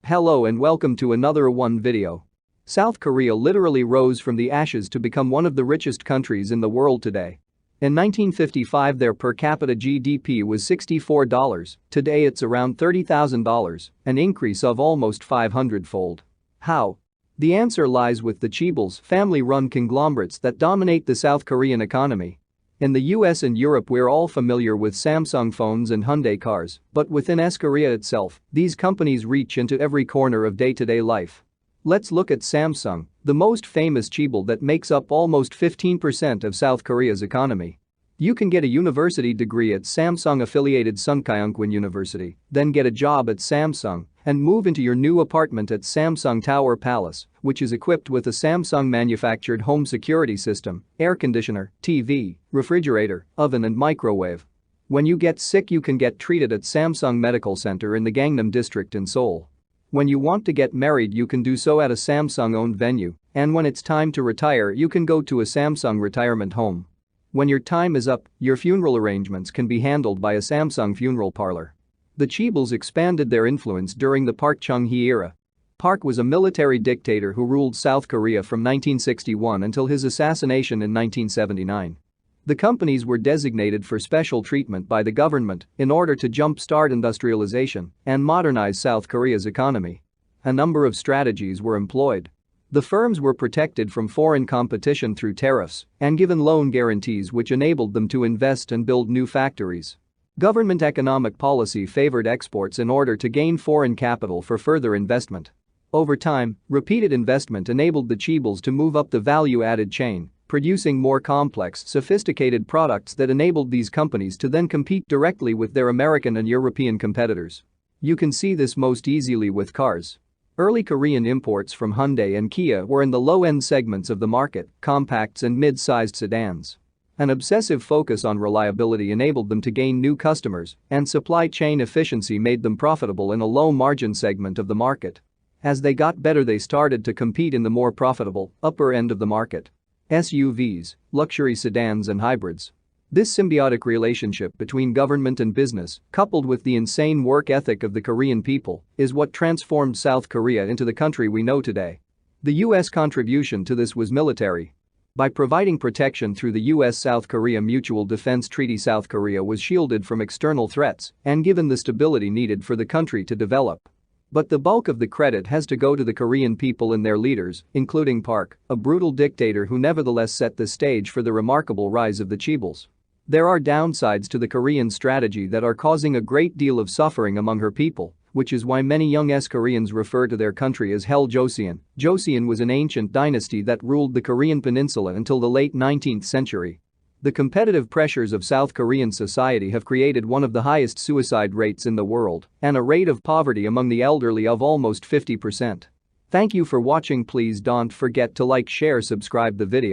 Hello and welcome to another one video. South Korea literally rose from the ashes to become one of the richest countries in the world today. In 1955 their per capita GDP was $64, today it's around $30,000, an increase of almost 500-fold. How? The answer lies with the Chaebols, family-run conglomerates that dominate the South Korean economy. In the US and Europe we're all familiar with Samsung phones and Hyundai cars, but within Korea itself, these companies reach into every corner of day-to-day life. Let's look at Samsung, the most famous chaebol that makes up almost 15% of South Korea's economy. You can get a university degree at Samsung-affiliated Sungkyunkwan University, then get a job at Samsung and move into your new apartment at Samsung Tower Palace, which is equipped with a Samsung-manufactured home security system, air conditioner, TV, refrigerator, oven and microwave. When you get sick you can get treated at Samsung Medical Center in the Gangnam district in Seoul. When you want to get married you can do so at a Samsung-owned venue, and when it's time to retire you can go to a Samsung retirement home. When your time is up, your funeral arrangements can be handled by a Samsung funeral parlor. The Chaebols expanded their influence during the Park Chung-hee era. Park was a military dictator who ruled South Korea from 1961 until his assassination in 1979. The companies were designated for special treatment by the government in order to jump-start industrialization and modernize South Korea's economy. A number of strategies were employed. The firms were protected from foreign competition through tariffs and given loan guarantees which enabled them to invest and build new factories. Government economic policy favored exports in order to gain foreign capital for further investment. Over time, repeated investment enabled the Chaebols to move up the value-added chain, producing more complex, sophisticated products that enabled these companies to then compete directly with their American and European competitors. You can see this most easily with cars. Early Korean imports from Hyundai and Kia were in the low-end segments of the market, compacts and mid-sized sedans. An obsessive focus on reliability enabled them to gain new customers, and supply chain efficiency made them profitable in a low-margin segment of the market. As they got better they started to compete in the more profitable, upper end of the market. SUVs, luxury sedans and hybrids. This symbiotic relationship between government and business, coupled with the insane work ethic of the Korean people, is what transformed South Korea into the country we know today. The US contribution to this was military. By providing protection through the US-South Korea Mutual Defense Treaty, South Korea was shielded from external threats and given the stability needed for the country to develop. But the bulk of the credit has to go to the Korean people and their leaders, including Park, a brutal dictator who nevertheless set the stage for the remarkable rise of the Chaebols. There are downsides to the Korean strategy that are causing a great deal of suffering among her people, which is why many young Koreans refer to their country as Hell Joseon. Joseon was an ancient dynasty that ruled the Korean peninsula until the late 19th century. The competitive pressures of South Korean society have created one of the highest suicide rates in the world and a rate of poverty among the elderly of almost 50%. Thank you for watching. Please don't forget to like, share, subscribe the video.